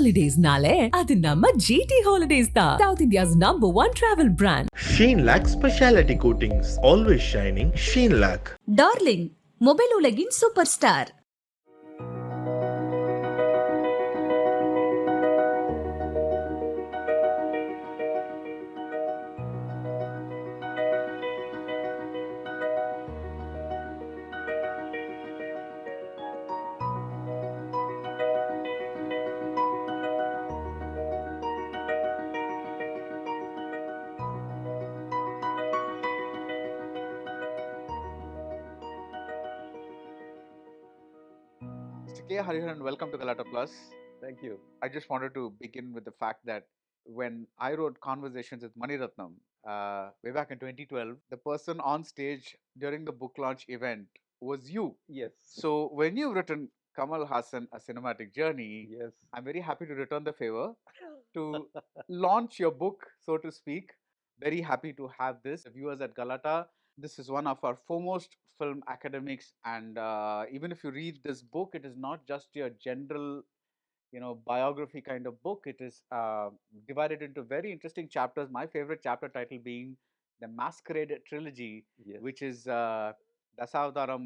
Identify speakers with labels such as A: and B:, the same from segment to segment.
A: holidays nale, adu namma GT Holidays da. South India's #1 travel brand.
B: Sheenlac Speciality Coatings, always shining. Sheenlac.
C: Darling mobile உலகின் super star.
D: Mr. K. Hariharan, welcome to Galatta Plus.
E: Thank you.
D: I just wanted to begin with the fact that when I wrote Conversations with Mani Ratnam way back in 2012, the person on stage during the book launch event was you.
E: Yes.
D: So when you've written Kamal Haasan, A Cinematic Journey,
E: Yes.
D: I'm very happy to return the favor to launch your book, so to speak. Very happy to have this. The viewers at Galatta, this is one of our foremost film academics, and even if you read this book, it is not just your general, biography kind of book. It is divided into very interesting chapters. My favorite chapter title being the Masquerade Trilogy,
E: Yes.
D: which is Dasavdaram,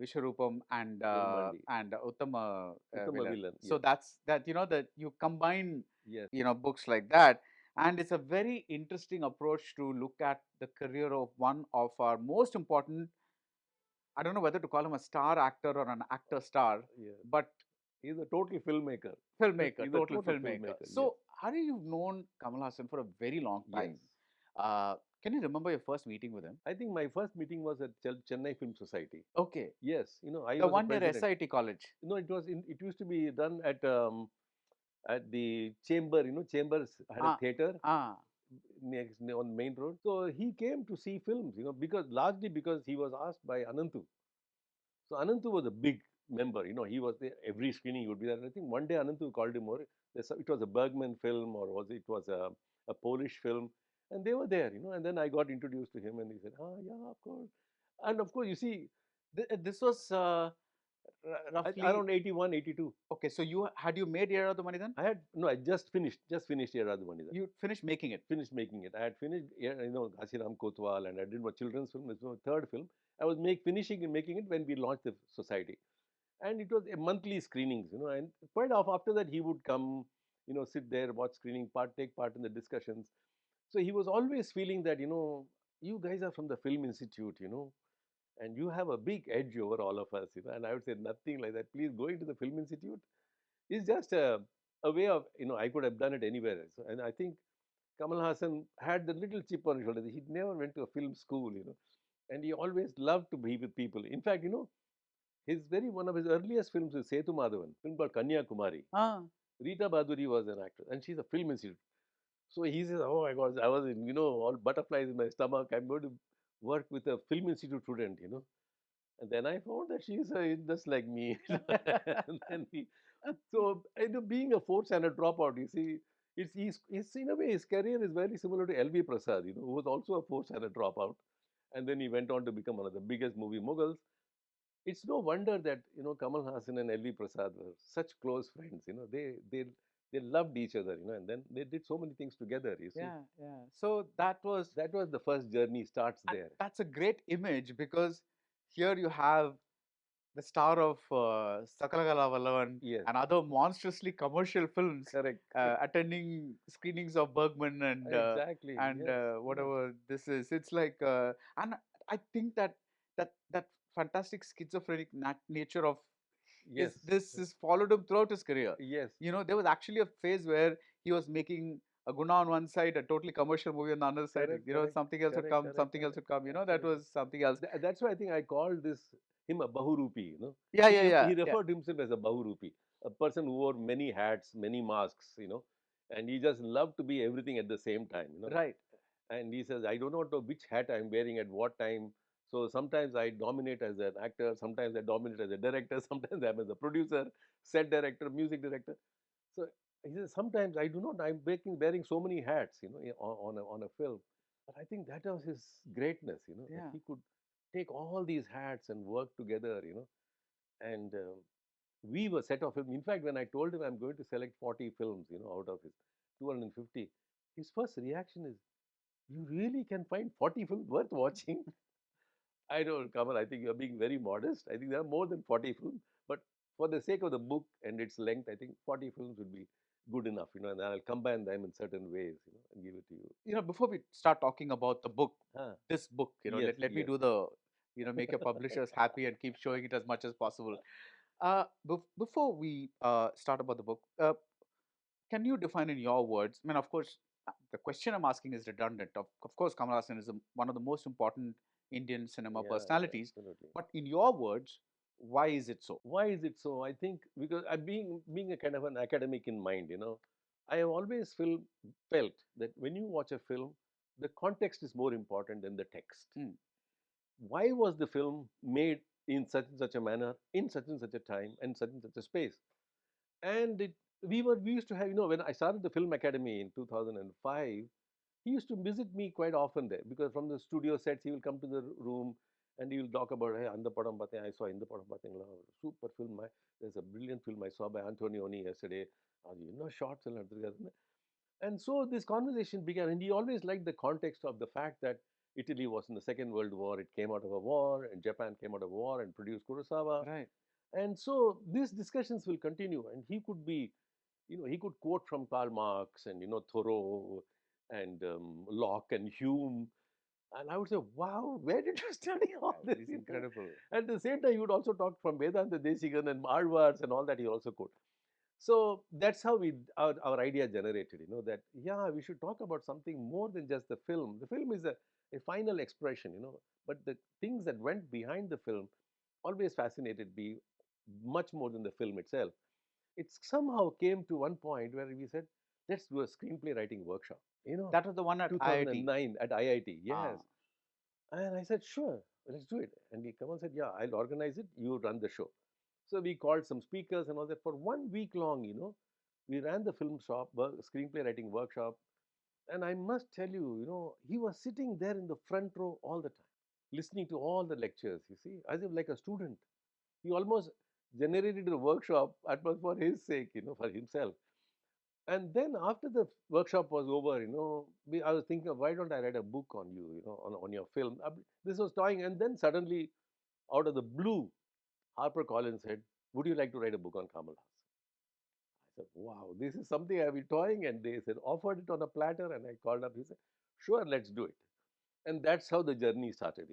D: Vishwarupam, and Uttama
E: Uttama
D: Villain.
E: Villain,
D: So
E: yes.
D: that's that. That you combine
E: Yes.
D: books like that, and it's a very interesting approach to look at the career of one of our most important. I don't know whether to call him a star actor or an actor star,
E: Yeah.
D: but
E: He's a total filmmaker.
D: filmmaker,
E: He's a
D: total
E: total
D: filmmaker.
E: filmmaker,
D: So, Hari, you've known Kamal Haasan for a very long time.
E: Yes.
D: Can you remember your first meeting with him?
E: I think my first meeting was at Chennai Film Society.
D: Okay.
E: Yes. I
D: The
E: was
D: one near
E: president.
D: SIT college.
E: No, it used to be done at the chamber. Chambers had a theater next on the main road. So he came to see films. Largely because he was asked by Anantu. So Anantu was a big member. He was there every screening. He would be there. And I think one day Anantu called him over. It was a Bergman film, or it was a Polish film, and they were there. And then I got introduced to him, and he said, "Ah, yeah, of course." And of course, you see,
D: This was roughly
E: around 81, 82.
D: Okay, so you made Era the Money then?
E: I just finished Era the Money.
D: You finished making it.
E: Finished making it. I had finished, Ghaziram Kotwal, and I did my children's film. It was my third film. I was finishing and making it when we launched the society. And it was a monthly screenings, and quite after that he would come, sit there, watch screening, take part in the discussions. So he was always feeling that, you guys are from the Film Institute, and you have a big edge over all of us, and I would say nothing like that. Please go into the Film Institute. It's just a way of, I could have done it anywhere else. And I think Kamal Haasan had the little chip on his shoulder. He never went to a film school, and he always loved to be with people. In fact, one of his earliest films is Setu Madhavan, film called Kanyakumari. Rita Baduri was an actress, and she's a film institute. So he says, "Oh my God, I was in, all butterflies in my stomach. I'm going to work with a film institute student, And then I found that she's just like me. And then being a fourth standard dropout, you see, it's in a way his career is very similar to L.V. Prasad, who was also a fourth standard dropout, and then he went on to become one of the biggest movie moguls. It's no wonder that Kamal Haasan and L.V. Prasad were such close friends. They loved each other. And then they did so many things together. You see,
D: Yeah. So that was
E: the first journey starts there.
D: That's a great image, because here you have the star of Sakalagala Vallavan
E: Yes.
D: and other monstrously commercial films
E: Correct.
D: attending screenings of Bergman and
E: Exactly. Yes.
D: whatever this is. It's like, and I think that fantastic schizophrenic nature of
E: Yes.
D: this is followed him throughout his career.
E: Yes.
D: There was actually a phase where he was making a Guna on one side, a totally commercial movie on the other side.
E: Correct,
D: something else would come, something else would come. That was something else.
E: That's why I think I called him a Bahurupi.
D: Yeah.
E: He referred to himself as a Bahurupi, a person who wore many hats, many masks. And he just loved to be everything at the same time.
D: Right.
E: And he says, I don't know which hat I'm wearing at what time. So sometimes I dominate as an actor, sometimes I dominate as a director, sometimes I'm as a producer, set director, music director. So he says, sometimes I do not, I'm wearing so many hats, on a film. But I think that was his greatness, that he could take all these hats and work together, and We were set of film. In fact, when I told him I'm going to select 40 films, out of his 250, his first reaction is, "You really can find 40 films worth watching?" I don't, Kamal, I think you're being very modest. I think there are more than 40 films, but for the sake of the book and its length, I think 40 films would be good enough, and I'll combine them in certain ways, and give it to you.
D: Before we start talking about the book,
E: Ah,
D: this book,
E: yes,
D: let me
E: yes.
D: do the, make your publishers happy and keep showing it as much as possible. Before we start about the book, can you define in your words? I mean, of course, the question I'm asking is redundant. Of course, Kamal Haasan is one of the most important Indian cinema
E: Yeah, yeah,
D: personalities.
E: absolutely.
D: But in your words, why is it so?
E: Why is it so? I think because I being a kind of an academic in mind, I have always felt that when you watch a film, the context is more important than the text.
D: Hmm.
E: Why was the film made in such and such a manner, in such and such a time, and such and such a space? And we used to have, when I started the film academy in 2005, he used to visit me quite often there, because from the studio sets he will come to the room and he will talk about, hey, அந்த படம் பார்த்தேன், I saw இந்த படம் பார்த்தீங்களா, super film. There's a brilliant film I saw by Antonioni yesterday. அது என்ன shots எல்லாம் எடுத்திருக்காருன்னு. And so this conversation began, and he always liked the context of the fact that Italy was in the Second World War. It came out of a war, and Japan came out of a war and produced Kurosawa.
D: Right.
E: And so these discussions will continue, and he could be, he could quote from Karl Marx and, Thoreau and Locke and Hume. And I would say, wow, where did you study all this?
D: It's incredible.
E: At the same time, he would also talk from Vedanta Desikan and Marvars and all that he also quote. So that's how our idea generated, that, yeah, we should talk about something more than just the film. The film is a final expression, but the things that went behind the film always fascinated me much more than the film itself. It somehow came to one point where we said, let's do a screenplay writing workshop.
D: That was the one at IIT.
E: 2009 at IIT, yes.
D: Ah.
E: And I said, sure, let's do it. And Kamal said, yeah, I'll organize it. You run the show. So we called some speakers and all that. For 1 week long, we ran the film shop, screenplay writing workshop. And I must tell you, he was sitting there in the front row all the time, listening to all the lectures, you see, as if like a student. He almost generated a workshop for his sake, for himself. And then after the workshop was over, I was thinking, why don't I write a book on you, on your film? This was toying, and then suddenly, out of the blue, HarperCollins said, would you like to write a book on Kamal Haasan? I said, wow, this is something I've been toying. And they said, offered it on a platter, and I called up. He said, sure, let's do it. And that's how the journey started.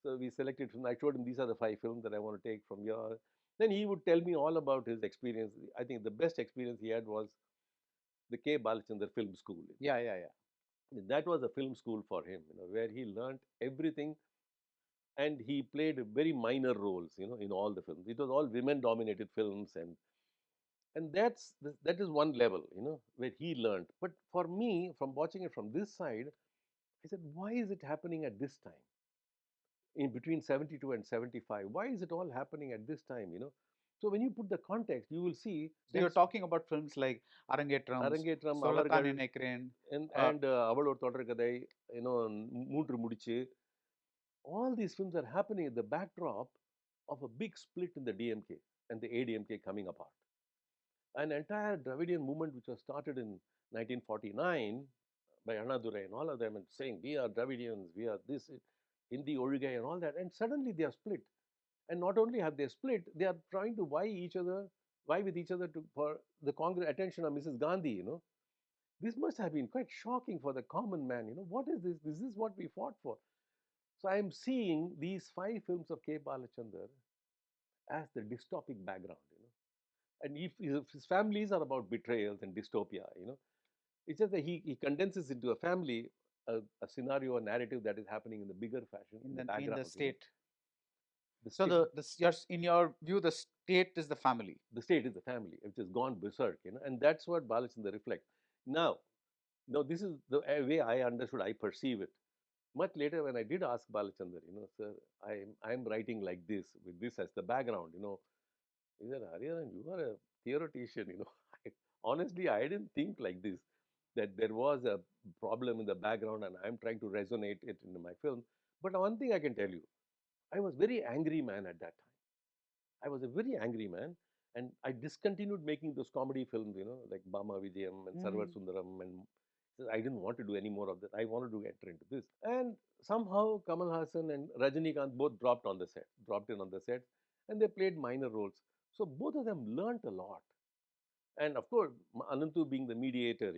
E: So we selected films. I told him these are the 5 films that I want to take from your. Then he would tell me all about his experience. I think the best experience he had was the K. Balachandar Film School.
D: Yeah, yeah, yeah.
E: That was a film school for him, where he learned everything, and he played very minor roles, in all the films. It was all women-dominated films, and that is one level, where he learned. But for me, from watching it from this side, I said, why is it happening at this time? In between 72 and 75, why is it all happening at this time? So when you put the context, you will see.
D: So you're talking about films like Arangetram,
E: Arangetram,
D: Solatane
E: Avargal,
D: Nekren,
E: and Aval or Thodar Kadai, Moonru Mudiche. All these films are happening at the backdrop of a big split in the DMK and the ADMK coming apart. An entire Dravidian movement, which was started in 1949 by Annadurai and all of them, and saying, we are Dravidians, we are this, Hindi, Orugai, and all that. And suddenly they are split. And not only have they split, they are trying to vie with each other for the Congress attention of Mrs. Gandhi. This must have been quite shocking for the common man. What is this? This is what we fought for. So I am seeing these 5 films of K. Balachandar as the dystopic background. And if his families are about betrayals and dystopia. It's just that he condenses into a family, a scenario, a narrative that is happening in the bigger fashion in the background.
D: in the state.
E: So
D: in your view, the state is the family.
E: The state is the family, which has gone berserk. And that's what Balachandar reflects. Now, this is the way I understood, I perceive it. Much later, when I did ask Balachandar, sir, I'm writing like this, with this as the background. He said, Hariharan, you are a theoretician. Honestly, I didn't think like this, that there was a problem in the background and I'm trying to resonate it into my film. But one thing I can tell you, I was very angry man at that time. I was a very angry man. And I discontinued making those comedy films, like Bama Vijayam and Sarvar Sundaram, and I didn't want to do any more of that. I wanted to enter into this. And somehow Kamal Haasan and Rajinikanth both dropped in on the set, and they played minor roles. So both of them learnt a lot. And of course, Anantu being the mediator,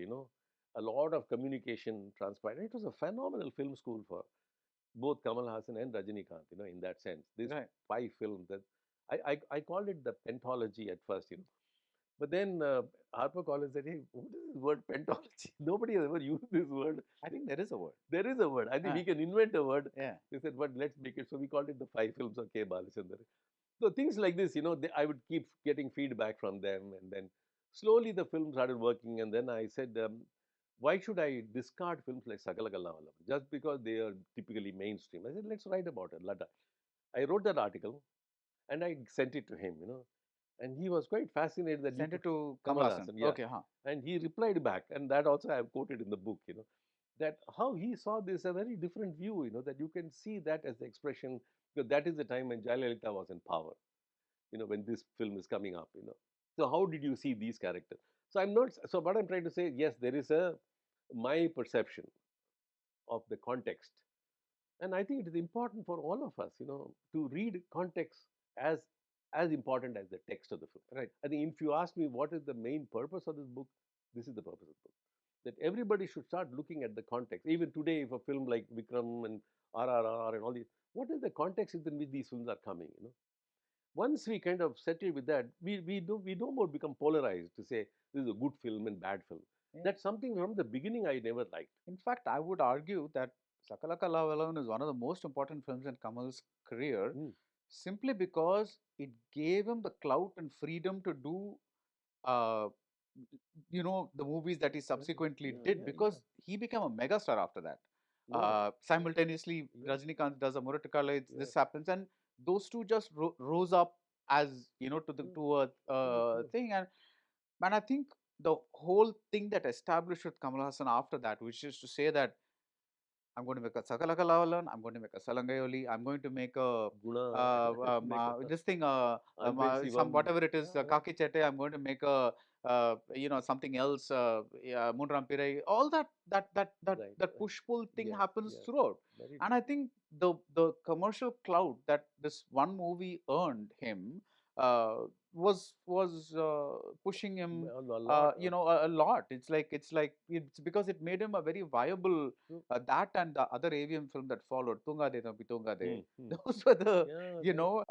E: a lot of communication transpired. It was a phenomenal film school for both Kamal Haasan and Rajinikanth, in that sense. These
D: Right.
E: 5 films that I called it the pentology at first, But then Harper Collins said, hey, what is this word pentology? Nobody has ever used this word.
D: I think there is a word.
E: There is a word. I think we can invent a word.
D: Yeah.
E: They said, but let's make it. So we called it the 5 films of K. Balachandran. So things like this, I would keep getting feedback from them. And then slowly the film started working. And then I said, why should I discard films like Sakala Kallavalam just because they are typically mainstream? I said, let's write about it. I wrote that article and I sent it to him, and he was quite fascinated that
D: Sent
E: you
D: it to
E: Kamal
D: Kamal Haasan.
E: Haasan, yeah.
D: Okay,
E: And he replied back, and that also I have quoted in the book, that how he saw this a very different view, that you can see that as the expression, because that is the time when Jayalalitha was in power, when this film is coming up, So how did you see these characters? So I'm not, so what I'm trying to say, yes, there is my perception of the context. And I think it is important for all of us, to read context as as important as the text of the film.
D: right.
E: I think if you ask me what is the main purpose of this book, this is the purpose of the book. That everybody should start looking at the context. Even today, if a film like Vikram and RRR and all these, what is the context in which these films are coming? Once we kind of settle with that, we no more become polarized to say this is a good film and bad film.
D: Yeah.
E: That's something from the beginning I never liked.
D: In fact, I would argue that Sakala Kallavalam is one of the most important films in Kamal's career,
E: Mm.
D: simply because it gave him the clout and freedom to do, uh, the movies that he subsequently
E: Yeah,
D: did,
E: yeah,
D: because he became a megastar after that.
E: yeah.
D: Simultaneously,
E: Yeah.
D: Rajinikanth does a Murattukala, this
E: Yes.
D: happens, and those two just rose up as to a
E: True.
D: thing, and I think the whole thing that established with Kamal Hassan after that, which is to say that I'm going to make a Sakala Kallavalan, I'm going to make a Salangayoli, I'm going to make a
E: Guna, make
D: this thing,
E: Anbe
D: some
E: Sivam.
D: whatever it is,
E: Yeah,
D: Kaki Chete, I'm going to make a something else, yeah, Munram Pirai. All
E: right,
D: that
E: right.
D: push pull thing
E: Yes,
D: happens
E: yes.
D: throughout,
E: Very
D: and I think the commercial clout that this one movie earned him uh, was pushing him
E: a lot.
D: a lot. It's because it made him a very viable,
E: True.
D: that and the other avian film that followed, Tunga De Thambi Tunga De.
E: Hmm.
D: Those were the,
E: Yeah,
D: you
E: correct.
D: know,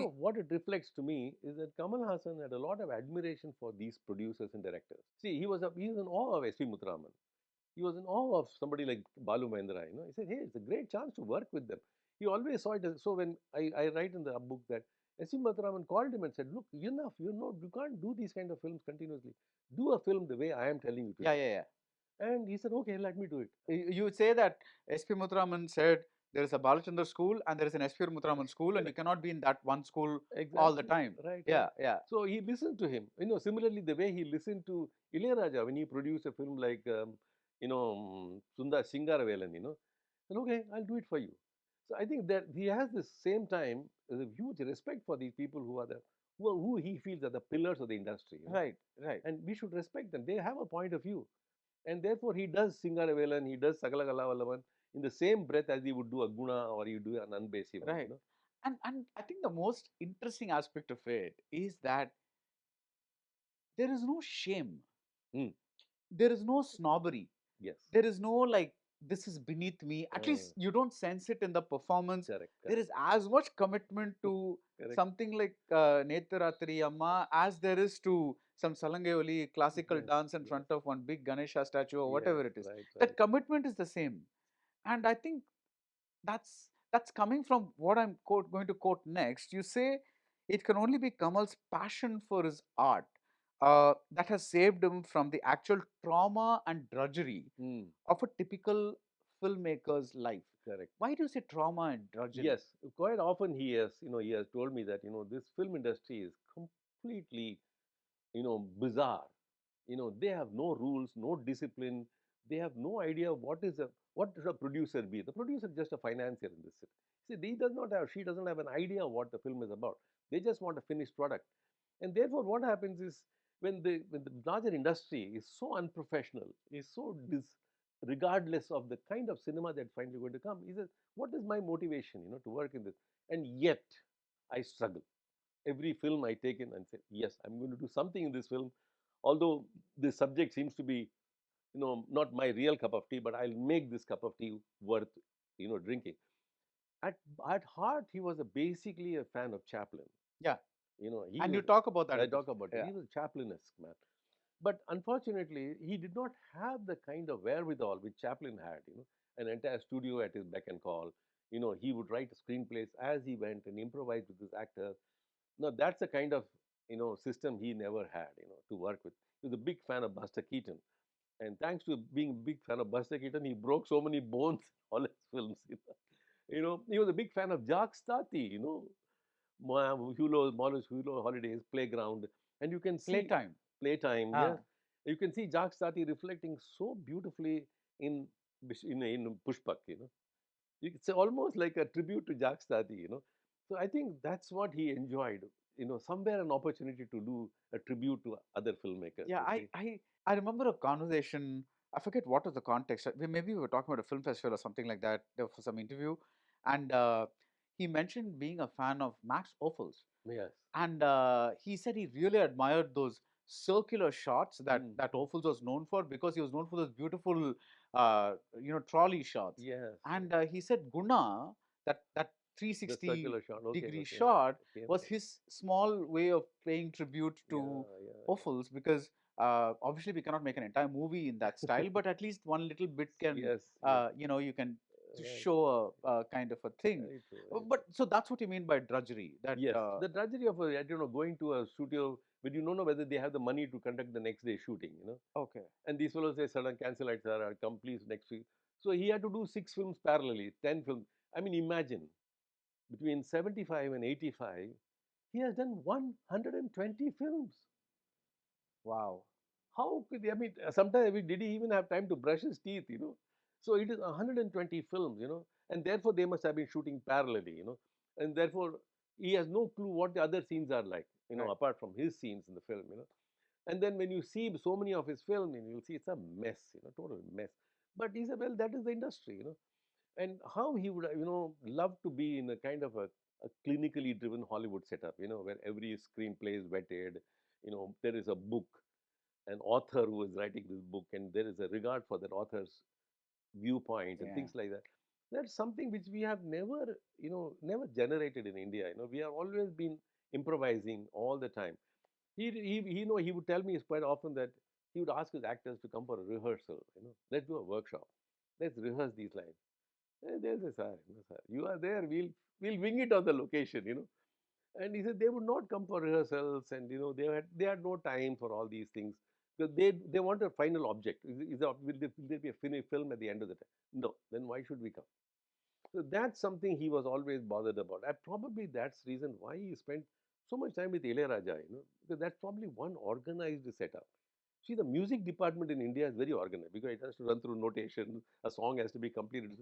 E: But what it reflects to me is that Kamal Hassan had a lot of admiration for these producers and directors. See, he was in awe of S.P. Muthuraman. He was in awe of somebody like Balu Mahendra. He said, hey, it's a great chance to work with them. He always saw it as, so when I write in the book that S.P. Muthuraman called him and said, look, enough, you can't do these kind of films continuously. Do a film the way I am telling you to
D: yeah,
E: do.
D: yeah.
E: And he said, okay, let me do it.
D: You would say that S.P. Muthuraman said there is a Balachandra school and there is an S.P. Muthuraman school, and you cannot be in that one school all the
E: Exactly.
D: time.
E: Right,
D: Yeah,
E: right.
D: yeah.
E: So he listened to him. Similarly, the way he listened to Ilayaraja when he produced a film like, Sundar Singaravelan, and okay, I'll do it for you. So I think that he has this same time a huge respect for these people who he feels are the pillars of the industry.
D: Right, right.
E: And we should respect them. They have a point of view. And therefore, he does Singaravelan, he does Sakala Kalavallavan in the same breath as he would do a Guna or he would do an Anbesivam.
D: Right. And I think the most interesting aspect of it is that there is no shame.
E: Hmm.
D: There is no snobbery.
E: Yes.
D: There is no like, this is beneath me. At least you don't sense it in the performance.
E: Correct.
D: There is as much commitment to
E: Correct.
D: something like Netharatri Amma as there is to some Salangayoli classical
E: Yes,
D: dance in
E: yes.
D: front of one big Ganesha statue or whatever
E: Yes,
D: it is.
E: right,
D: That
E: right.
D: commitment is the same. And I think that's coming from what I'm going to quote next. You say it can only be Kamal's passion for his art that has saved him from the actual trauma and drudgery
E: Hmm.
D: of a typical filmmaker's life.
E: Correct.
D: Why do you say trauma and drudgery?
E: Yes, quite often he has told me that, this film industry is completely, bizarre. They have no rules, no discipline. They have no idea what should a producer be. The producer is just a financier in this city. See, she does not have an idea what the film is about. They just want a finished product. And therefore, what happens is when the larger industry is so unprofessional, is so regardless of the kind of cinema that's finally going to come, he says, "What is my motivation, to work in this?" And yet, I struggle. Every film I take in and say, "Yes, I'm going to do something in this film," although the subject seems to be, not my real cup of tea, but I'll make this cup of tea worth, drinking. At at heart, he was basically a fan of Chaplin.
D: Yeah.
E: He
D: And you
E: was.
D: talk about that
E: I
D: in the
E: talk about it.
D: yeah.
E: He was a Chaplinesque man. But unfortunately, he did not have the kind of wherewithal which Chaplin had, an entire studio at his beck and call. He would write screenplays as he went and improvise with his actors. Now, that's the kind of, system he never had, to work with. He was a big fan of Buster Keaton. And thanks to being a big fan of Buster Keaton, he broke so many bones in all his films. He was a big fan of Jacques Tati, Maurice Hulot Holidays, Playground. And you can see
D: Playtime.
E: Playtime,
D: Ah.
E: yes. You can see Jacques Tati reflecting so beautifully in in Pushpak, It's almost like a tribute to Jacques Tati, So I think that's what he enjoyed, somewhere an opportunity to do a tribute to other filmmakers,
D: Yeah,
E: you see.
D: I remember a conversation. I forget what was the context. Maybe we were talking about a film festival or something like that for some interview, and he mentioned being a fan of Max Ophuls,
E: Yes.
D: and he said he really admired those circular shots
E: Mm.
D: that Ophuls was known for because he was known for those beautiful, trolley shots.
E: Yes,
D: And
E: yes.
D: he said Guna, that
E: The
D: 360
E: circular shot. Okay,
D: degree
E: okay.
D: shot
E: Okay,
D: was
E: okay.
D: his small way of paying tribute to
E: Yeah, yeah,
D: Ophuls because obviously we cannot make an entire movie in that style, but at least one little bit can,
E: yes, yes.
D: you can
E: Right.
D: show a kind of a thing.
E: Very true, very
D: But
E: true.
D: so that's what you mean by drudgery. That
E: Yes, the drudgery of going to a studio when you don't know whether they have the money to conduct the next day shooting.
D: okay,
E: And these fellows say, "Sudden cancel it, sir, I'll come please next week." So he had to do 6 films parallelly, 10 films. I mean, imagine between 75 and 85, he has done 120 films.
D: wow,
E: How could he? I mean, sometimes did he even have time to brush his teeth? So it is 120 films, and therefore they must have been shooting parallelly, and therefore he has no clue what the other scenes are like,
D: right.
E: apart from his scenes in the film. And then when you see so many of his film, you'll see it's a mess, total mess. But he said, well, that is the industry. And how he would, love to be in a kind of a clinically driven Hollywood setup, where every screenplay is vetted, there is a book, an author who is writing this book, and there is a regard for that author's viewpoint and
D: Yeah.
E: things like that. That's something which we have never generated in India. We have always been improvising all the time. He would tell me quite often that he would ask his actors to come for a rehearsal. Let's do a workshop. Let's rehearse these lines. They'll say, "Sir, no, sir, you are there. We'll wing it on the location. And he said they would not come for rehearsals, and they had no time for all these things because they want a final object. Will there be a finished film at the end of the time? No. Then why should we come? So that's something he was always bothered about. And probably that's the reason why he spent so much time with Ilayaraja, because that's probably one organized setup. See, the music department in India is very organized because it has to run through notation, a song has to be completed.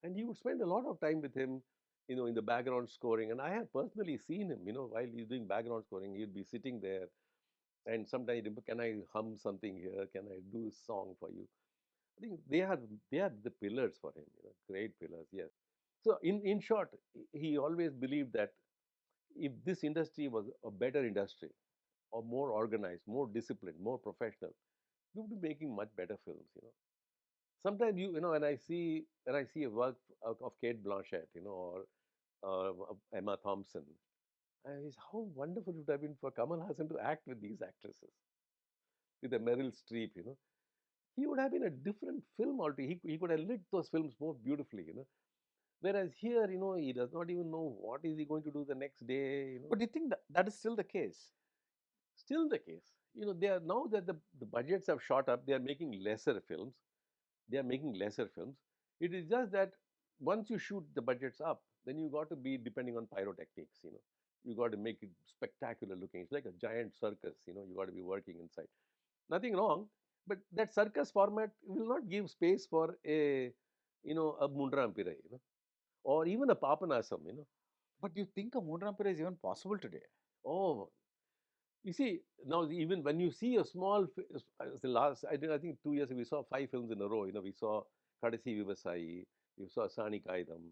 E: And he would spend a lot of time with him, in the background scoring. And I have personally seen him, while he's doing background scoring, he'd be sitting there and sometimes, can I hum something here? Can I do a song for you? I think they are the pillars for him, great pillars, yes. So in short, he always believed that if this industry was a better industry or more organized, more disciplined, more professional, we would be making much better films. Sometimes when I see a work of Kate Blanchett, or Emma Thompson, how wonderful it would have been for Kamal Hassan to act with these actresses, with a Meryl Streep. He would have been a different film altogether. He could have lit those films more beautifully. Whereas here, he does not even know what is he going to do the next day.
D: But do you think that is still the case?
E: Still the case. They are now that the budgets have shot up, they are making lesser films. They are making lesser films. It is just that once you shoot the budgets up, then you got to be depending on pyrotechnics. You got to make it spectacular looking. It's like a giant circus. You got to be working inside. Nothing wrong, but that circus format will not give space for a Mundrampire, or even a Papanasam.
D: But do you think a Moonrampira is even possible today?
E: Oh, You see, now even when you see a small, the last, I think 2 years ago, we saw 5 films in a row. We saw Kadasi Vivasai, we saw Sani Kaidam,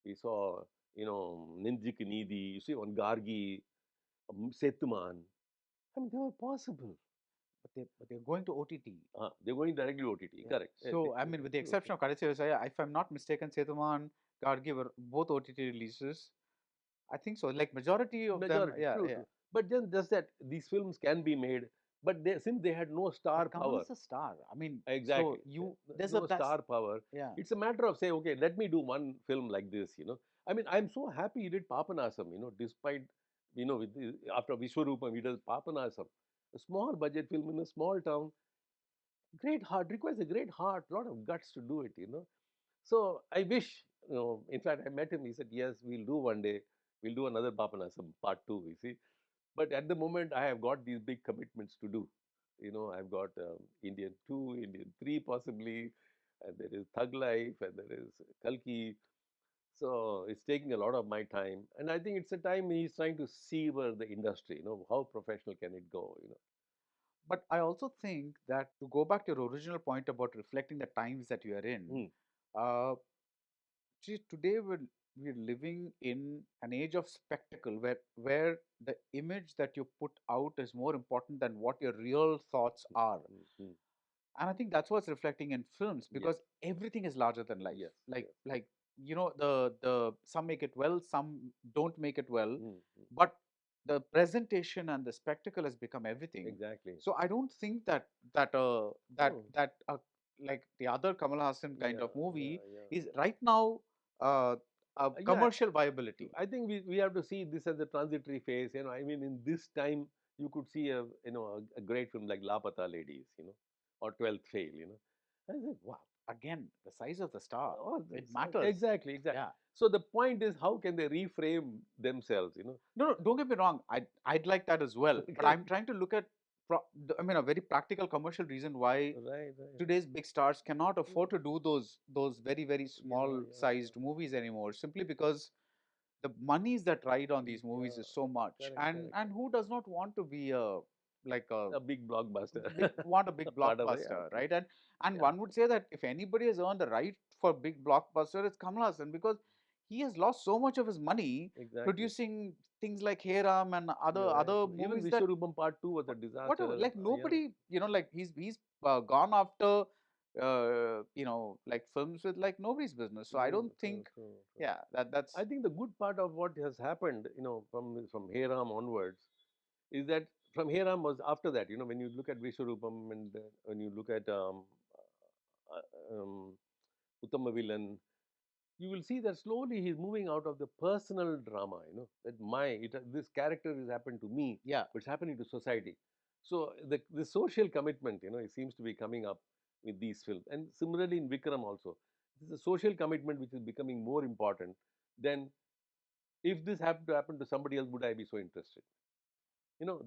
E: we saw, Ninjik Nidi, you see on Gargi, Setuman. I mean, they were possible.
D: But they're going to OTT.
E: They're going directly to OTT,
D: Yeah.
E: correct.
D: So I mean, with the exception of Kadasi Vesaya, if I'm not mistaken, Setuman, Gargi were both OTT releases. I think so. Like majority of them,
E: Majority,
D: yeah,
E: true,
D: yeah.
E: true. But then just that these films can be made, but since they had no star
D: But Kamal
E: power,
D: is a star. I mean,
E: exactly,
D: so you there's a
E: no
D: that's
E: star power,
D: yeah.
E: it's a matter of say, okay, let me do one film like this. I mean, I'm so happy he did Papanasam, despite, after Vishwarupam, he does Papanasam, a small budget film in a small town, great heart, requires a great heart, lot of guts to do it. So I wish, in fact, I met him. He said, yes, we'll do one day. We'll do another Papanasam part two, you see. But at the moment, I have got these big commitments to do. I've got Indian 2, Indian 3 possibly, and there is Thug Life, and there is Kalki. So it's taking a lot of my time. And I think it's a time he's trying to see where the industry, how professional can it go.
D: But I also think that to go back to your original point about reflecting the times that you are in,
E: Mm,
D: uh, see, today we're living in an age of spectacle where the image that you put out is more important than what your real thoughts are.
E: mm, mm.
D: And I think that's what's reflecting in films
E: Yes,
D: because everything is larger than life.
E: yes,
D: Like
E: yes.
D: like the some make it well, some don't make it well,
E: Mm, mm.
D: but the presentation and the spectacle has become everything.
E: Exactly.
D: So I don't think that
E: No.
D: like the other Kamal Haasan kind
E: Yeah,
D: of movie
E: yeah, yeah.
D: is right now uh, a
E: Yeah,
D: commercial viability.
E: I think we have to see this as a transitory phase. I mean, in this time, you could see a great film like Lapata Ladies, or 12th Fail. I said, wow.
D: Again, the size of the star,
E: Oh,
D: it matters.
E: exactly, exactly.
D: Yeah.
E: So the point is, how can they reframe themselves?
D: No, don't get me wrong. I'd like that as well. But I'm
E: Correct.
D: trying to look at, I mean, a very practical commercial reason why
E: Right, right.
D: today's big stars cannot afford to do those very very
E: Yeah,
D: small
E: yeah,
D: sized movies anymore, simply because the monies that ride on these movies
E: yeah.
D: is so much.
E: Correct,
D: And
E: correct.
D: who does not want to be a like a
E: A big blockbuster.
D: big want a big
E: A part of it, yeah,
D: blockbuster,
E: true.
D: right? And
E: Yeah,
D: one would say that if anybody has earned the right for big blockbuster, it's Kamal Hassan because he has lost so much of his money
E: exactly.
D: producing things like Heram and other
E: You're right.
D: other
E: Even
D: movies that
E: Vishwarupam Part 2 was a
D: whatever,
E: disaster.
D: like
E: Yeah.
D: nobody, like he's gone after like films with like nobody's business. So I don't
E: True, true,
D: think,
E: true, true.
D: yeah, that's
E: I think the good part of what has happened, from Heram onwards, is that from Heram was after that. When you look at Vishwarupam and when you look at Uttama Villain, you will see that slowly he's moving out of the personal drama. That this character has happened to me,
D: yeah.
E: but it's happening to society. So the social commitment, it seems to be coming up with these films, and similarly in Vikram also, this is a social commitment which is becoming more important than if this happened to happen to somebody else, would I be so interested?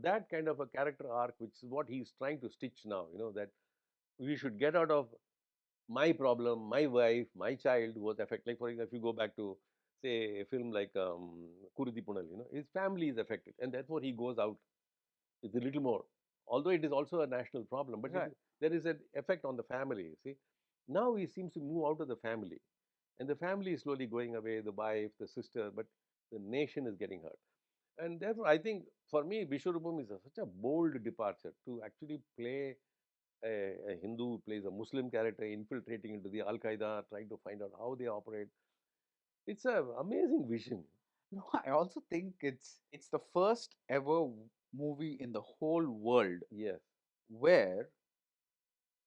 E: That kind of a character arc, which is what he's trying to stitch now. That we should get out of my problem, my wife, my child was affected. Like, for example, if you go back to, say, a film like Kurudi Punal, his family is affected, and therefore he goes out with a little more. Although it is also a national problem, but
D: Right.
E: there is an effect on the family. You see, now he seems to move out of the family, and the family is slowly going away. The wife, the sister, but the nation is getting hurt. And therefore, I think for me, Vishwarupam is such a bold departure to actually play a Hindu who plays a Muslim character infiltrating into the Al Qaeda, trying to find out how they operate. It's an amazing vision.
D: No, I also think it's the first ever movie in the whole world
E: Yes,
D: where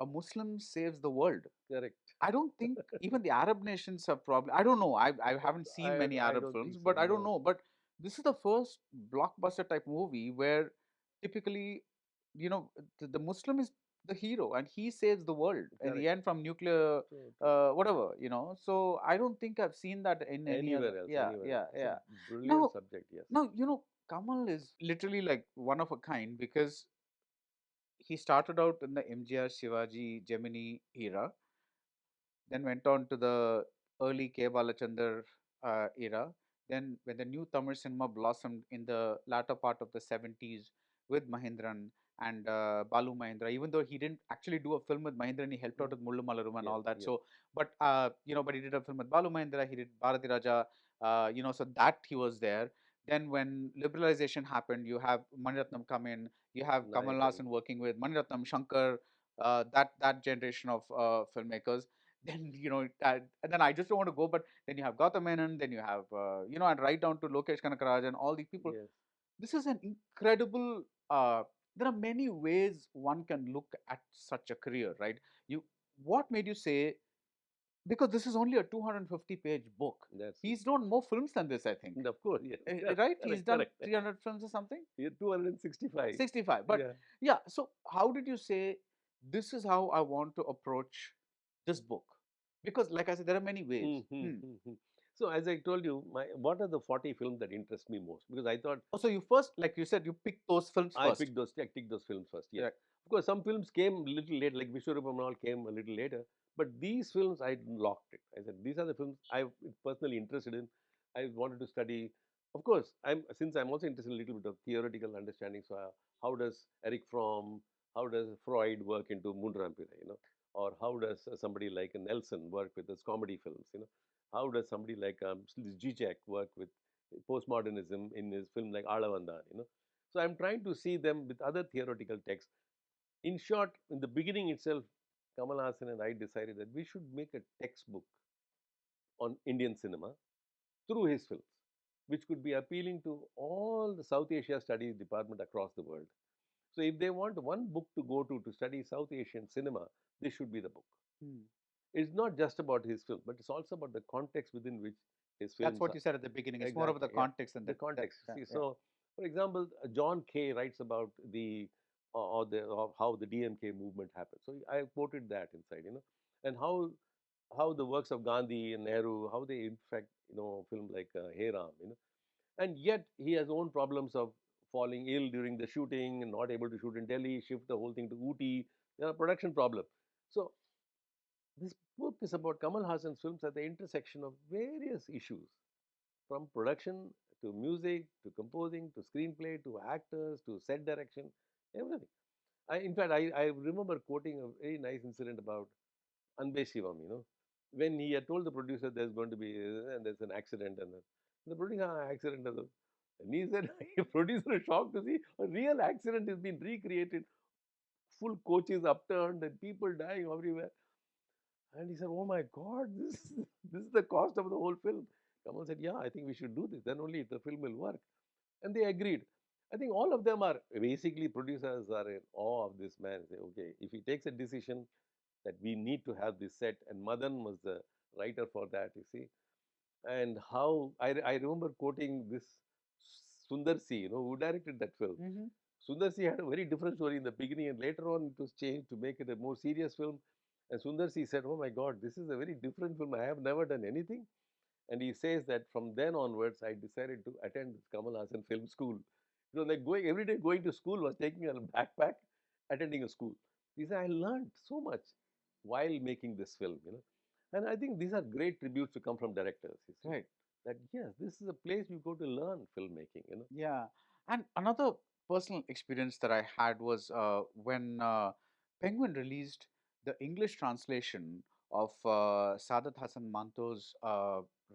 D: a Muslim saves the world.
E: correct.
D: I don't think even the Arab nations have probably. I don't know. I haven't seen many
E: I
D: Arab
E: don't
D: films,
E: think so.
D: but I don't
E: No,
D: know. But this is the first blockbuster type movie where typically, the Muslim is the hero and he saves the world in the
E: correct.
D: end from nuclear,
E: True, true.
D: whatever. So I don't think I've seen that in any other.
E: Anywhere else,
D: Yeah,
E: anywhere else.
D: yeah,
E: It's a
D: yeah.
E: brilliant
D: Now,
E: subject. Yes.
D: now Kamal is literally like one of a kind because he started out in the MGR Shivaji Gemini era, then went on to the early K. Balachandar era. Then, when the new Tamil cinema blossomed in the latter part of the 70s, with Mahindran and Balu Mahindra, even though he didn't actually do a film with Mahindran, he helped out with Mullu Malarum and
E: Yeah,
D: all that.
E: yeah.
D: So, but but he did a film with Balu Mahindra, he did Bharati Raja, so that he was there. Then when liberalization happened, you have Maniratnam come in, you have Kamal
E: Nayak
D: Haasan working with Maniratnam, Shankar, that generation of filmmakers. Then and then I just don't want to go, but then you have Gautam Menon, then you have and right down to Lokesh Kanakaraj and all these people.
E: yes.
D: This is an incredible. There are many ways one can look at such a career, right? What made you say, because this is only a 250-page book.
E: That's
D: He's done more films than this, I think.
E: of course, yes.
D: Right? He's
E: Correct,
D: done
E: correct.
D: 300 films or something.
E: Yeah, 265.
D: 65. But
E: Yeah.
D: yeah, so how did you say, this is how I want to approach this book? Because, like I said, there are many ways.
E: So as I told you, what are the 40 films that interest me most? Because I thought
D: Oh, so you first, like you said, you picked those films
E: I
D: first.
E: picked those films first. Yes,
D: Correct.
E: of course, some films came a little late, like Vishwarupam and all came a little later. But these films, I locked it. I said these are the films I'm personally interested in. I wanted to study. Of course, I'm also interested in a little bit of theoretical understanding. So how does Eric Fromm, how does Freud work into Mundrampire, or how does somebody like Nelson work with his comedy films, how does somebody like Zizek work with postmodernism in his film like Alavandan, So I'm trying to see them with other theoretical texts. In short, in the beginning itself, Kamal Haasan and I decided that we should make a textbook on Indian cinema through his films, which could be appealing to all the South Asia studies department across the world. So if they want one book to go to study South Asian cinema, this should be the book. It's not just about his film, but it's also about the context within which his films
D: That's what
E: are.
D: you said at the beginning. It's more about the
E: Exactly, yeah.
D: context than
E: The context.
D: that,
E: See,
D: yeah.
E: so for example, John Kay writes about the or how the DMK movement happened. So I quoted that inside, and how the works of Gandhi and Nehru, how they infect, film like Hariharan, and yet he has own problems of falling ill during the shooting and not able to shoot in Delhi, shift the whole thing to Ooty, production problem. So this book is about Kamal Hassan's films at the intersection of various issues, from production to music to composing to screenplay to actors to set direction, everything. In fact, I remember quoting a very nice incident about Anbe Shivam, when he had told the producer there's going to be and there's an accident and the producer accident and he said the producer is shocked to see a real accident has been recreated, full coaches upturned and people dying everywhere. And he said, "Oh my God, this is the cost of the whole film." Kamal said, "Yeah, I think we should do this. Then only the film will work." And they agreed. I think all of them are basically producers are in awe of this man. Say, okay, if he takes a decision that we need to have this set, and Madan was the writer for that, you see, and how I remember quoting this Sundar Si, who directed that film. Sundar Si had a very different story in the beginning, and later on it was changed to make it a more serious film. And Sundar Si said, "Oh my God, this is a very different film. I have never done anything." And he says that from then onwards, I decided to attend Kamal Hassan Film School. It was like going every day going to school was taking a backpack, attending a school. He said, I learned so much while making this film. And I think these are great tributes to come from directors. You see,
D: Right.
E: that yes, this is a place you go to learn filmmaking.
D: Yeah. And another personal experience that I had was when Penguin released the English translation of Sadat Hassan Manto's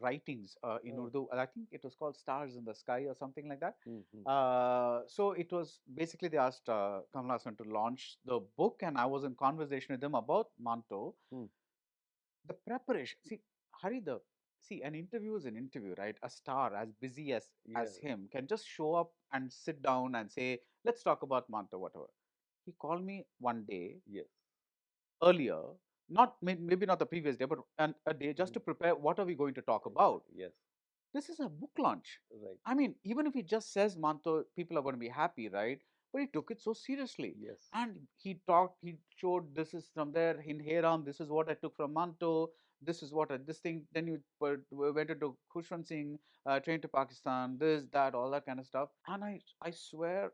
D: writings in
E: Oh.
D: Urdu. I think it was called Stars in the Sky or something like that.
E: Mhm.
D: So it was basically they asked Kamal Hassan to launch the book, and I was in conversation with them about Manto.
E: Hmm.
D: The preparation, see, Hari, an interview is an interview, right? A star as busy as
E: Yes.
D: him can just show up and sit down and say, let's talk about Manto, whatever. He called me one day
E: Yes.
D: earlier, not maybe not the previous day, but a day just to prepare what are we going to talk about.
E: Yes.
D: This is a book launch.
E: Right.
D: I mean, even if he just says Manto, people are going to be happy, right? But he took it so seriously.
E: Yes.
D: And he showed this is from there in Heram, this is what I took from Manto, this is what this thing. Then you went into Khushwant Singh, train to Pakistan, this, that, all that kind of stuff. And I swear,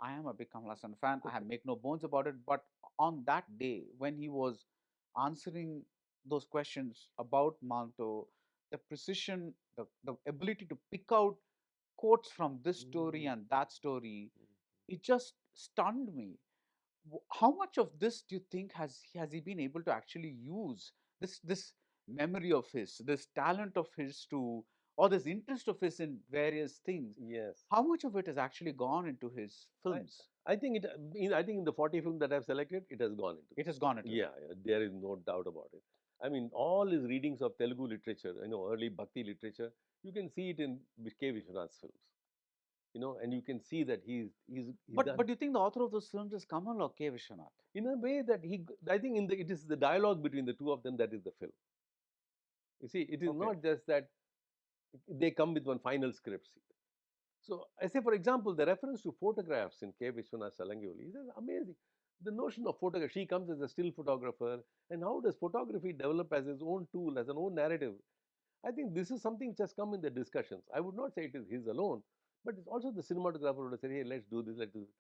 D: I am a big Kamal Hassan fan. I have make no bones about it. But on that day, when he was answering those questions about Manto, the precision, the ability to pick out quotes from this story and that story, it just stunned me. How much of this do you think has he been able to actually use this memory of his, this talent of his to, or this interest of his in various things?
E: Yes.
D: How much of it has actually gone into his films?
E: I think I think in the 40 films that I've selected, it has gone into.
D: It has gone into.
E: Yeah, yeah, there is no doubt about it. I mean, all his readings of Telugu literature, early Bhakti literature, you can see it in K. Vishwanath's films. And you can see that he's done
D: But do you think the author of those films is Kamal or K. Vishwanath?
E: in a way that I think it is the dialogue between the two of them that is the film. You see, it is
D: Okay.
E: not just that they come with one final script. So I say, for example, the reference to photographs in K. Vishwanath Salangoli is amazing. The notion of photography, she comes as a still photographer, and how does photography develop as its own tool, as an own narrative? I think this is something which has come in the discussions. I would not say it is his alone, but it's also the cinematographer who would say, hey, let's do this, let's do this.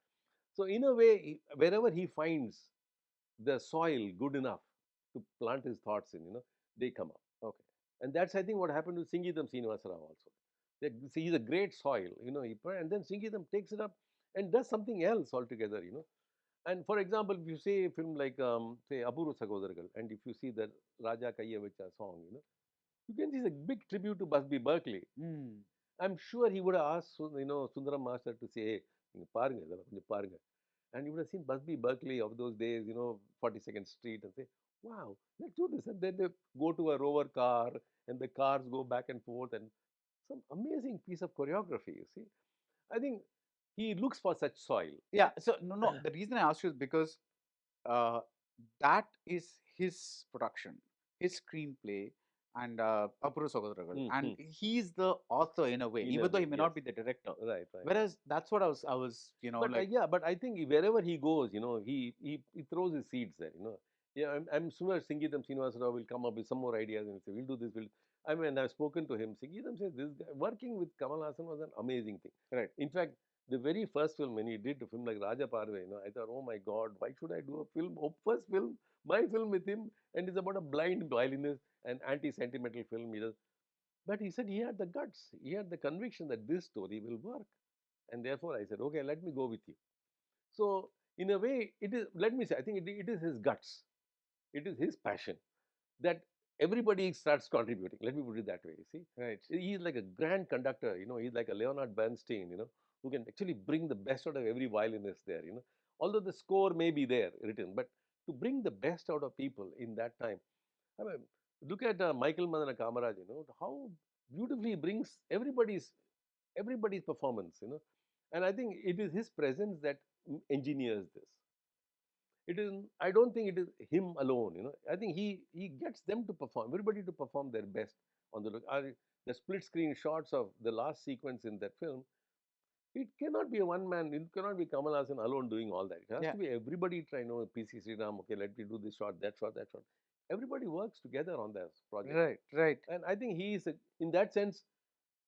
E: So in a way, wherever he finds the soil good enough to plant his thoughts in, they come up.
D: Okay.
E: And that's, I think, what happened with Singhitam Srinivasa Rao also. See, he's a great soil, and then Singhitam takes it up and does something else altogether. And for example, if you say a film like, say, Apuru Sagodaragal, and if you see the Raja Kaiya Vecha song, you can see it's a big tribute to Busby Berkeley.
D: Hmm.
E: I'm sure he would have asked, Sundaram Master to say, hey, நீங்க பாருங்க இதெல்லாம் கொஞ்சம் பாருங்க. And you would have seen Busby Berkeley of those days, 42nd Street, and say, wow, let's do this. And then they go to a rover car, and the cars go back and forth, and some amazing piece of choreography, you see. I think he looks for such soil.
D: Yeah. So no. The reason I asked you is because uh, that is his production, his screenplay, and Apuru Sagodaragal, and he's the author in a way,
E: In a
D: even though he
E: way,
D: may not be the director.
E: Right, right.
D: Whereas that's what I was,
E: But
D: like.
E: yeah, but I think wherever he goes, he throws his seeds there. Yeah, I'm sure Singhitam Srinivasa Rao will come up with some more ideas and say, we'll do this. I mean, I've spoken to him. Singhitam says this guy, working with Kamal Haasan was an amazing thing.
D: Right.
E: In fact, the very first film when he did a film like Raja Parve, I thought, oh my God, why should I do a film? First film, my film with him, and it's about a blind violinist, an anti-sentimental film. But he said he had the guts, he had the conviction that this story will work. And therefore, I said, okay, let me go with you. So, in a way, it is, let me say, I think it is his guts, it is his passion that everybody starts contributing. Let me put it that way, you see.
D: Right.
E: He's like a grand conductor, he's like a Leonard Bernstein, who can actually bring the best out of every violinist there. Although the score may be there written, but to bring the best out of people in that time. I mean, look at Michael Madana Kamaraj, how beautifully he brings everybody's performance. And I think it is his presence that engineers this. It is. I don't think it is him alone. I think he gets them to perform, everybody to perform their best on the look. The split screen shots of the last sequence in that film. It cannot be a one man. It cannot be Kamal Haasan alone doing all that. It has
D: Yeah.
E: to be everybody trying. PC Sriram. Okay, let me do this shot, that shot, that shot. Everybody works together on this project.
D: Right. Right.
E: And I think he is, in that sense,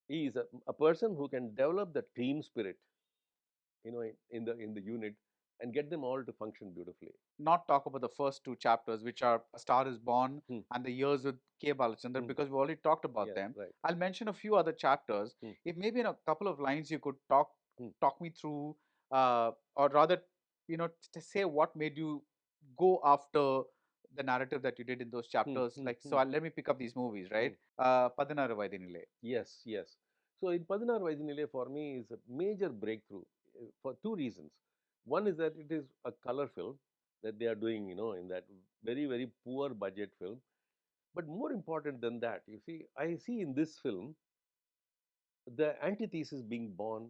E: he is a person who can develop the team spirit, in the unit, and get them all to function beautifully.
D: Not talk about the first two chapters, which are A Star is Born and The Years with K. Balachandran, because we already talked about
E: Yes,
D: them.
E: right.
D: I'll mention a few other chapters. If maybe in a couple of lines you could talk me through, or rather, to say what made you go after the narrative that you did in those chapters. Let me pick up these movies, right? Padinaru Vaidinile.
E: Yes, yes. So in Padinar Vaidinile for me is a major breakthrough for two reasons. One is that it is a color film that they are doing, in that very, very poor budget film. But more important than that, you see, I see in this film the antithesis being born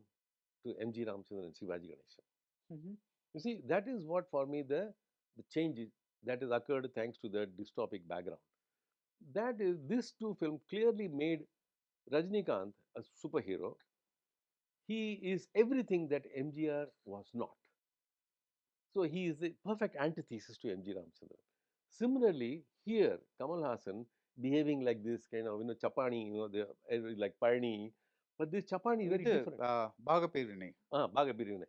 E: to M.G. Ramchandran and Shivaji Ganeshan. You see, that is what for me the change that has occurred thanks to the dystopic background. That is, this two film clearly made Rajnikant a superhero. He is everything that MGR was not. So he is the perfect antithesis to MG Ramchandran. Similarly, here Kamal Haasan behaving like this kind of Chapani, like Parni, but this Chapani is very different.
D: Bhagapirini.
E: Bhagapirine.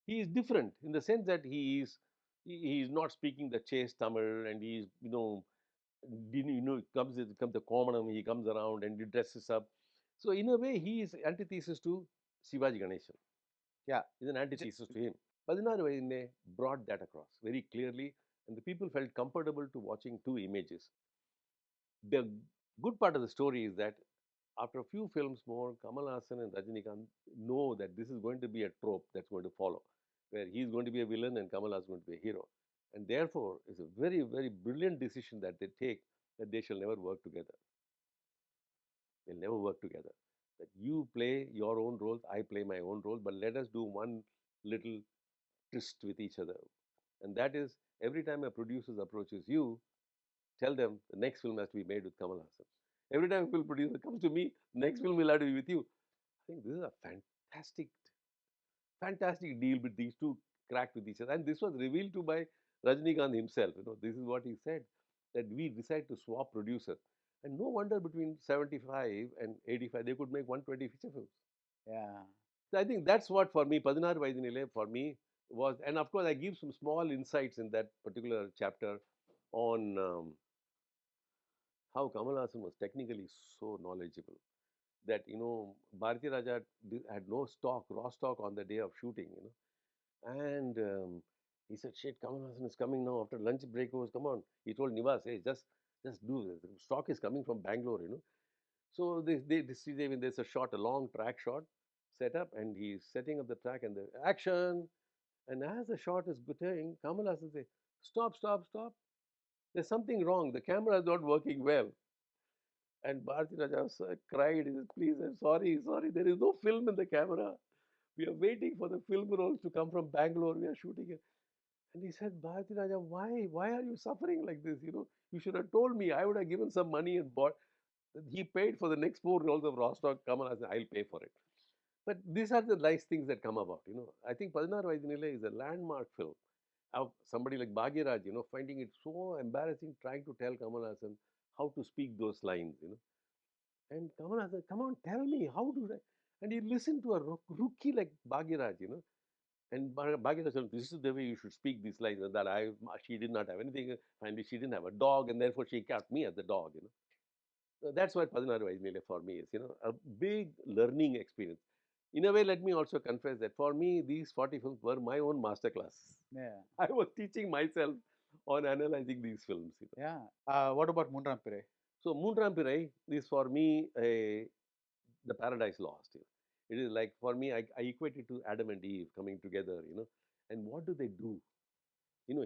E: He is different in the sense that he is not speaking the chaste Tamil, and he is comes the commonum, he comes around and he dresses up. So in a way, he is antithesis to Shivaji Ganeshan.
D: Yeah.
E: Is an antithesis to him. Padinaru Vaidine brought that across very clearly, and the people felt comfortable to watching two images. The good part of the story is that after a few films more, Kamal Haasan and Rajinikanth know that this is going to be a trope that's going to follow, where he's going to be a villain and Kamal Haasan is going to be a hero. And therefore, it's a very, very brilliant decision that they take that they shall never work together. They'll never work together. That you play your own roles, I play my own role, but let us do one little tryst with each other. And that is every time a producer approaches you, tell them the next film has to be made with Kamal Haasan. Every time a film producer comes to me, next film will have to be with you. I think this is a fantastic, fantastic deal with these two cracked with each other. And this was revealed to by Rajnikant himself. This is what he said, that we decided to swap producer. And no wonder between 75 and 85, they could make 120 feature films.
D: Yeah.
E: So I think that's what for me, Padinar Vaidinile for me was, and of course I give some small insights in that particular chapter on how Kamal Haasan was technically so knowledgeable that, Bharati Raja had no stock, raw stock on the day of shooting. And he said, shit, Kamal Haasan is coming now after lunch break. Was come on. He told Nivas, hey, just do this. The stock is coming from Bangalore. So there's a shot, a long track shot set up, and he's setting up the track and the action. And as the shot is going, Kamal Haasan says, stop, stop, stop. There's something wrong. The camera is not working well. And Bharati Raja cried, he said, please, I'm sorry, sorry. There is no film in the camera. We are waiting for the film rolls to come from Bangalore. We are shooting it. And he said, Bharati Raja, why are you suffering like this? You should have told me. I would have given some money and bought. He paid for the next 4 rolls of Rostock. Kamal Haasan, I'll pay for it. But these are the nice things that come about. I think Padinar Vaidinile is a landmark film. Somebody like Bhagiraj, finding it so embarrassing trying to tell Kamal Haasan how to speak those lines. And Kamal Haasan, come on, tell me, how do I? And he listened to a rookie like Bhagiraj. And Bhagirath said, this is the way you should speak these lines. And that she did not have anything. Finally, she didn't have a dog, and therefore she kept me as the dog. So that's what Padinaru Vaidinile for me is, a big learning experience. In a way, let me also confess that for me, these 40 films were my own masterclass.
D: Yeah.
E: I was teaching myself on analyzing these films.
D: Yeah. What about Mundram Pirai?
E: So, Moonram Pirai is for me the paradise lost. It is like, for me, I equate it to Adam and Eve coming together. And what do they do?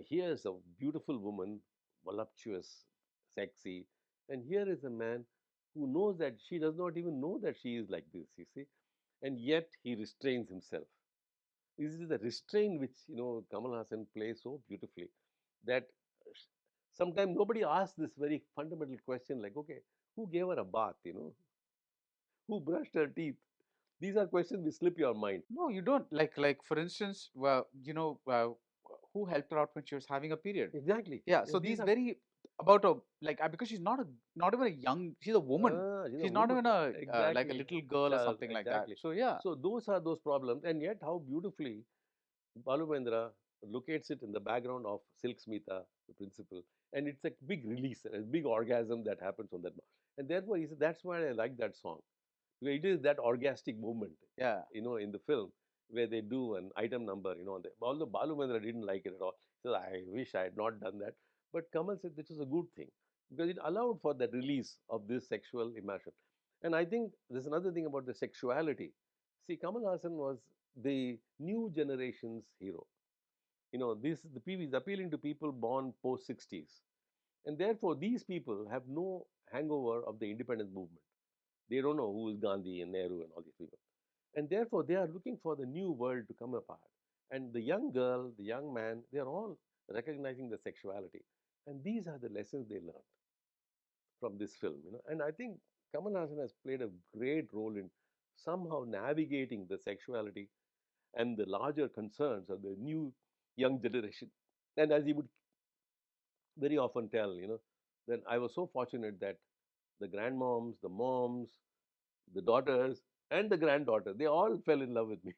E: Here's a beautiful woman, voluptuous, sexy, and here is a man who knows that she does not even know that she is like this, you see, and yet he restrains himself. This is the restraint which, Kamal Hassan plays so beautifully that sometimes nobody asks this very fundamental question like, okay, who gave her a bath? Who brushed her teeth? These are questions which slip your mind.
D: No, you don't. Like for instance, who helped her out when she was having a period?
E: Exactly.
D: Yeah. So
E: These
D: these
E: are
D: very about a because she's not even a young. She's a woman.
E: she's a
D: She's not
E: woman.
D: even a like a
E: Exactly.
D: little girl or
E: Child,
D: something like that.
E: exactly.
D: So yeah.
E: So those are those problems, and yet how beautifully Balu Mahendra locates it in the background of Silk Smita, the principal, and it's a big release, a big orgasm that happens on that. And therefore, he said, that's why I like that song. Because it is that orgastic movement,
D: Yeah.
E: in the film where they do an item number, although Balu Mahendra didn't like it at all. He said, I wish I had not done that. But Kamal said this was a good thing because it allowed for that release of this sexual immersion. And I think there's another thing about the sexuality. See, Kamal Hassan was the new generation's hero. The PV is appealing to people born post 60s. And therefore, these people have no hangover of the independence movement. They don't know who is Gandhi and Nehru and all these people. And therefore, they are looking for the new world to come apart. And the young girl, the young man, they are all recognizing the sexuality. And these are the lessons they learned from this film. And I think Kamal Hassan has played a great role in somehow navigating the sexuality and the larger concerns of the new young generation. And as he would very often tell, that I was so fortunate that the grandmoms, the moms, the daughters, and the granddaughter, they all fell in love with me.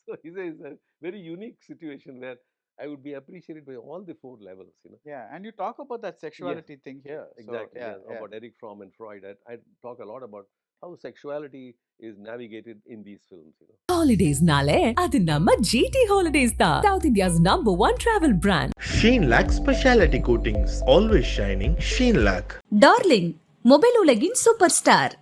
E: So he says it's a very unique situation where I would be appreciated by all the four levels.
D: Yeah. And you talk about that
E: Yes,
D: sexuality thing here. So
E: exactly.
D: yeah,
E: Yes,
D: yeah.
E: about Eric Fromm and Freud. I talk a lot about how sexuality is navigated in these films.
A: Holidays nale adu namma GT Holidays da. South India's #1 travel brand.
B: Sheenlac Speciality coatings. Always shining. Sheenlac.
C: Darling mobile உலகின் super star